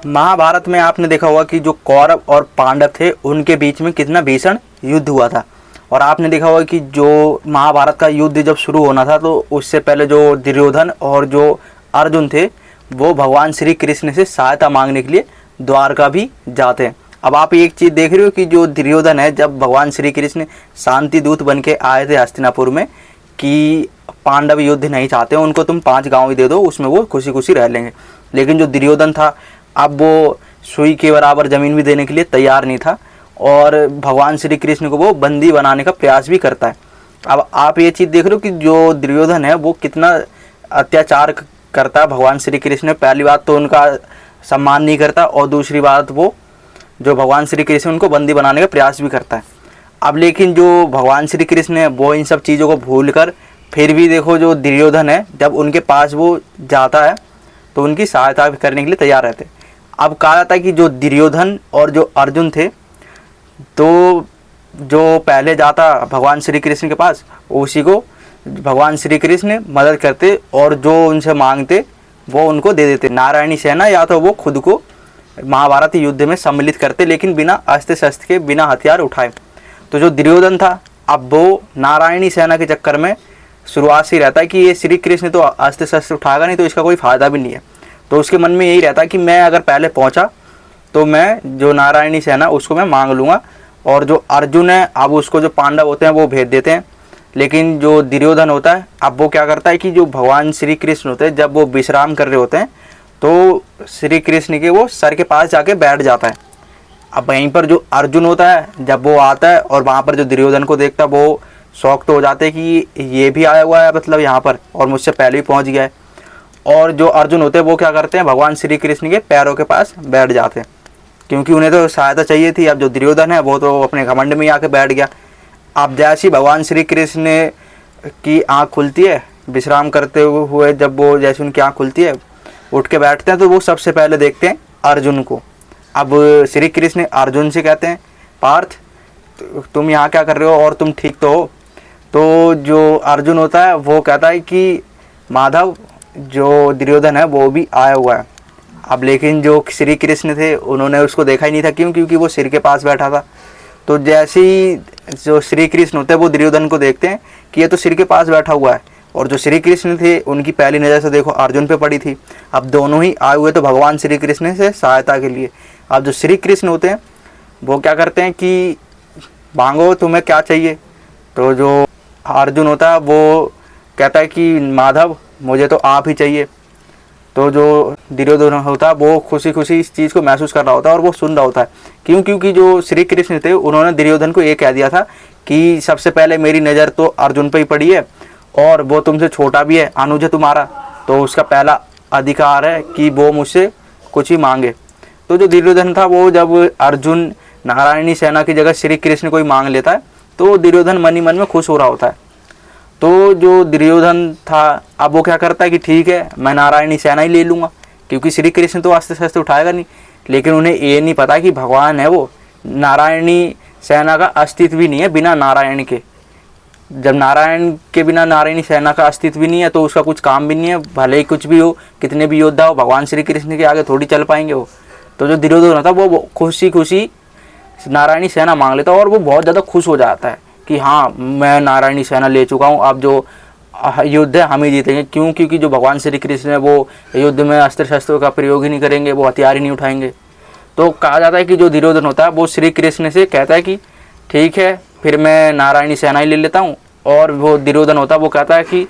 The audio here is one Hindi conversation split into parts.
महाभारत में आपने देखा होगा कि जो कौरव और पांडव थे उनके बीच में कितना भीषण युद्ध हुआ था। और आपने देखा होगा कि जो महाभारत का युद्ध जब शुरू होना था तो उससे पहले जो दुर्योधन और जो अर्जुन थे वो भगवान श्री कृष्ण से सहायता मांगने के लिए द्वारका भी जाते हैं। अब आप एक चीज़ देख रहे हो कि जो दुर्योधन है, जब भगवान श्री कृष्ण शांति दूत बन के आए थे हस्तिनापुर में कि पांडव युद्ध नहीं चाहते, उनको तुम 5 गाँव ही दे दो, उसमें वो खुशी खुशी रह लेंगे। लेकिन जो दुर्योधन था अब वो सुई के बराबर ज़मीन भी देने के लिए तैयार नहीं था और भगवान श्री कृष्ण को वो बंदी बनाने का प्रयास भी करता है। अब आप ये चीज़ देख रहे हो कि जो दुर्योधन है वो कितना अत्याचार करता है भगवान श्री कृष्ण। पहली बात तो उनका सम्मान नहीं करता और दूसरी बात वो जो भगवान श्री कृष्ण उनको बंदी बनाने का प्रयास भी करता है। अब लेकिन जो भगवान श्री कृष्ण है वो इन सब चीज़ों को भूल कर फिर भी देखो जो दुर्योधन है जब उनके पास वो जाता है तो उनकी सहायता करने के लिए तैयार रहते। अब कहा जाता है कि जो दुर्योधन और जो अर्जुन थे तो जो पहले जाता भगवान श्री कृष्ण के पास उसी को भगवान श्री कृष्ण मदद करते और जो उनसे मांगते वो उनको दे देते। नारायणी सेना या तो वो खुद को महाभारत युद्ध में सम्मिलित करते लेकिन बिना अस्त्र शस्त्र के, बिना हथियार उठाए। तो जो दुर्योधन था अब वो नारायणी सेना के चक्कर में शुरुआत से ही रहता है कि ये श्री कृष्ण तो अस्त्र शस्त्र उठाएगा नहीं तो इसका कोई फ़ायदा भी नहीं है। तो उसके मन में यही रहता है कि मैं अगर पहले पहुंचा तो मैं जो नारायणी सेना उसको मैं मांग लूँगा। और जो अर्जुन है अब उसको जो पांडव होते हैं वो भेज देते हैं। लेकिन जो दुर्योधन होता है अब वो क्या करता है कि जो भगवान श्री कृष्ण होते हैं जब वो विश्राम कर रहे होते हैं तो श्री कृष्ण के वो सर के पास जाके बैठ जाता है। अब वहीं पर जो अर्जुन होता है जब वो आता है और वहाँ पर जो दुर्योधन को देखता है वो शौक तो हो जाते हैं कि ये भी आया हुआ है मतलब यहाँ पर और मुझसे पहले ही पहुँच गया है। और जो अर्जुन होते हैं वो क्या करते हैं भगवान श्री कृष्ण के पैरों के पास बैठ जाते हैं क्योंकि उन्हें तो सहायता चाहिए थी। अब जो दुर्योधन है वो तो अपने घमंड में ही आके बैठ गया। अब जैसे ही भगवान श्री कृष्ण की आँख खुलती है विश्राम करते हुए, जब वो जैसे उनकी आँख खुलती है उठ के बैठते हैं तो वो सबसे पहले देखते हैं अर्जुन को। अब श्री कृष्ण अर्जुन से कहते हैं पार्थ तुम यहाँ क्या कर रहे हो और तुम ठीक तो हो। तो जो अर्जुन होता है वो कहता है कि माधव जो दुर्योधन है वो भी आया हुआ है। अब लेकिन जो श्री कृष्ण थे उन्होंने उसको देखा ही नहीं था, क्यों? क्योंकि वो सिर के पास बैठा था। तो जैसे ही जो श्री कृष्ण होते हैं वो दुर्योधन को देखते हैं कि ये तो सिर के पास बैठा हुआ है और जो श्री कृष्ण थे उनकी पहली नज़र से देखो अर्जुन पे पड़ी थी। अब दोनों ही आए हुए तो भगवान श्री कृष्ण से सहायता के लिए। अब जो श्री कृष्ण होते हैं वो क्या करते हैं कि मांगो तुम्हें क्या चाहिए। तो जो अर्जुन होता है वो कहता है कि माधव मुझे तो आप ही चाहिए। तो जो दुर्योधन होता है वो खुशी खुशी इस चीज़ को महसूस कर रहा होता है और वो सुन रहा होता है। क्यों? क्योंकि जो श्री कृष्ण थे उन्होंने दुर्योधन को ये कह दिया था कि सबसे पहले मेरी नज़र तो अर्जुन पे ही पड़ी है और वो तुमसे छोटा भी है, अनुज है तुम्हारा, तो उसका पहला अधिकार है कि वो मुझसे कुछ ही मांगे। तो जो दुर्योधन था वो जब अर्जुन नारायणी सेना की जगह श्री कृष्ण को ही मांग लेता है तो दुर्योधन मन ही मन में खुश हो रहा होता है। तो जो दुर्योधन था अब वो क्या करता है कि ठीक है मैं नारायणी सेना ही ले लूँगा क्योंकि श्री कृष्ण तो अस्त्र शस्त्र उठाएगा नहीं। लेकिन उन्हें ये नहीं पता कि भगवान है वो नारायणी सेना का अस्तित्व भी नहीं है बिना नारायण के। जब नारायण के बिना नारायणी सेना का अस्तित्व भी नहीं है तो उसका कुछ काम भी नहीं है। भले ही कुछ भी हो, कितने भी योद्धा हो, भगवान श्री कृष्ण के आगे थोड़ी चल पाएंगे वो। तो जो दुर्योधन होता है वो खुशी खुशी नारायणी सेना मांग लेता है और वो बहुत ज़्यादा खुश हो जाता है कि हाँ मैं नारायणी सेना ले चुका हूँ, अब जो युद्ध है हम ही जीतेंगे। क्यों? क्योंकि जो भगवान श्री कृष्ण है वो युद्ध में अस्त्र शस्त्रों का प्रयोग ही नहीं करेंगे, वो हथियार ही नहीं उठाएंगे। तो कहा जाता है कि जो दुर्योधन होता है वो श्री कृष्ण से कहता है कि ठीक है फिर मैं नारायणी सेना ही ले लेता हूँ। और वो दुर्योधन होता है वो कहता है कि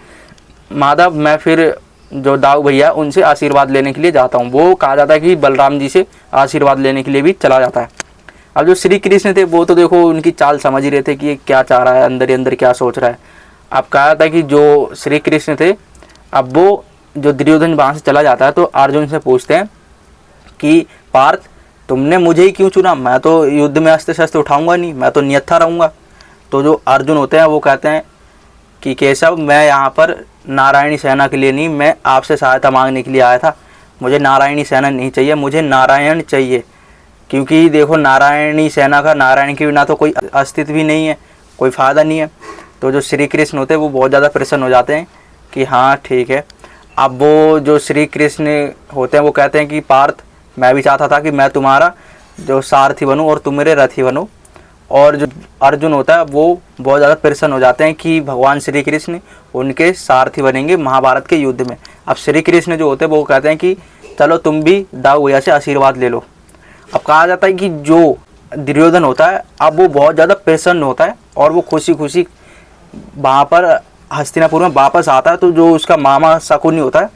माधव मैं फिर जो दाऊ भैया उनसे आशीर्वाद लेने के लिए जाता हूँ। वो कहा जाता है कि बलराम जी से आशीर्वाद लेने के लिए भी चला जाता है। अब जो श्री कृष्ण थे वो तो देखो उनकी चाल समझ ही रहे थे कि ये क्या चाह रहा है, अंदर ही अंदर क्या सोच रहा है। अब कहा था कि जो श्री कृष्ण थे अब वो जो दुर्योधन वहाँ से चला जाता है तो अर्जुन से पूछते हैं कि पार्थ तुमने मुझे ही क्यों चुना, मैं तो युद्ध में अस्त्र शस्त्र उठाऊंगा नहीं, मैं तो नियत्था रहूँगा। तो जो अर्जुन होते हैं वो कहते हैं कि केशव मैं यहाँ पर नारायणी सेना के लिए नहीं, मैं आपसे सहायता मांगने के लिए आया था। मुझे नारायणी सेना नहीं चाहिए, मुझे नारायण चाहिए। क्योंकि देखो नारायणी सेना का नारायण के बिना तो कोई अस्तित्व भी नहीं है, कोई फ़ायदा नहीं है। तो जो श्री कृष्ण होते हैं वो बहुत ज़्यादा प्रसन्न हो जाते हैं कि हाँ ठीक है। अब वो जो श्री कृष्ण होते हैं वो कहते हैं कि पार्थ मैं भी चाहता था कि मैं तुम्हारा जो सारथी बनूं और तुम मेरे रथी बनो। और जो अर्जुन होता है वो बहुत ज़्यादा प्रसन्न हो जाते हैं कि भगवान श्री कृष्ण उनके सारथी बनेंगे महाभारत के युद्ध में। अब श्री कृष्ण जो होते हैं वो कहते हैं कि चलो तुम भी दाऊ भैया से आशीर्वाद ले लो। अब कहा जाता है कि जो दुर्योधन होता है अब वो बहुत ज़्यादा प्रसन्न होता है और वो खुशी खुशी वहाँ पर हस्तिनापुर में वापस आता है। तो जो उसका मामा शकुनी होता है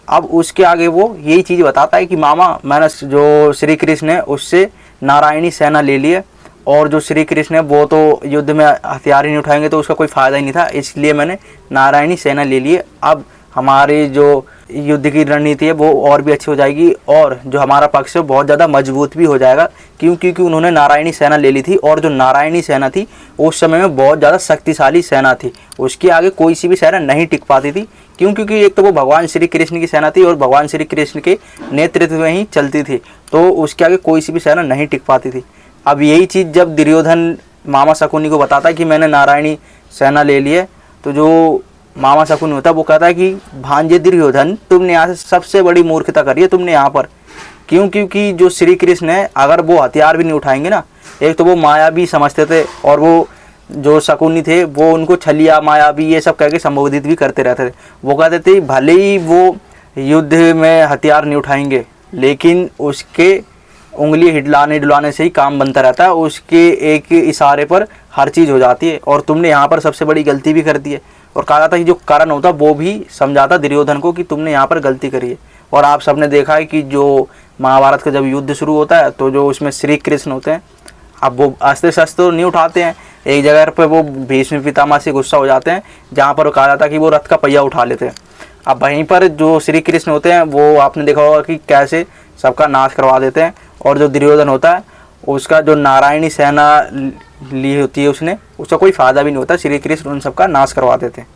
अब उसके आगे वो यही चीज़ बताता है कि मामा मैंने जो श्री कृष्ण है उससे नारायणी सेना ले ली है और जो श्री कृष्ण है वो तो युद्ध में हथियार ही नहीं उठाएंगे तो उसका कोई फ़ायदा ही नहीं था, इसलिए मैंने नारायणी सेना ले ली है। अब हमारी जो युद्ध की रणनीति है वो और भी अच्छी हो जाएगी और जो हमारा पक्ष है बहुत ज़्यादा मजबूत भी हो जाएगा, क्योंकि उन्होंने नारायणी सेना ले ली थी और जो नारायणी सेना थी उस समय में बहुत ज़्यादा शक्तिशाली सेना थी, उसके आगे कोई सी भी सेना नहीं टिक पाती थी। क्योंकि एक तो वो भगवान श्री कृष्ण की सेना थी और भगवान श्री कृष्ण के नेतृत्व में ही चलती थी, तो उसके आगे कोई सी भी सेना नहीं टिक पाती थी। अब यही चीज़ जब दुर्योधन मामा शकुनी को बताता है कि मैंने नारायणी सेना ले ली है, तो जो मामा शकुनी होता है वो कहता है कि भांजे दुर्योधन तुमने यहाँ से सबसे बड़ी मूर्खता करी है तुमने यहाँ पर। क्योंकि जो श्री कृष्ण है अगर वो हथियार भी नहीं उठाएंगे ना, एक तो वो मायावी समझते थे और वो जो शकुनी थे वो उनको छलिया मायावी ये सब कह के संबोधित भी करते रहते थे। वो कहते थे भले ही वो युद्ध में हथियार नहीं उठाएंगे लेकिन उसके उंगली हिलाने डुलाने से ही काम बनता रहता है, उसके एक इशारे पर हर चीज़ हो जाती है। और तुमने यहाँ पर सबसे बड़ी गलती भी कर दी है। और कहा जाता है कि जो कर्ण होता वो भी समझाता दुर्योधन को कि तुमने यहाँ पर गलती करी है। और आप सबने देखा है कि जो महाभारत का जब युद्ध शुरू होता है तो जो उसमें श्री कृष्ण होते हैं अब वो अस्त्र शस्त्र तो नहीं उठाते हैं, एक जगह पर वो भीष्म पितामह से गुस्सा हो जाते हैं जहाँ पर कहा जाता है कि वो रथ का पहिया उठा लेते हैं। अब वहीं पर जो श्री कृष्ण होते हैं वो आपने देखा होगा कि कैसे सबका नाश करवा देते हैं। और जो दुर्योधन होता है उसका जो नारायणी सेना ली होती है उसने, उसका कोई फ़ायदा भी नहीं होता, श्री कृष्ण उन सबका नाश करवा देते हैं।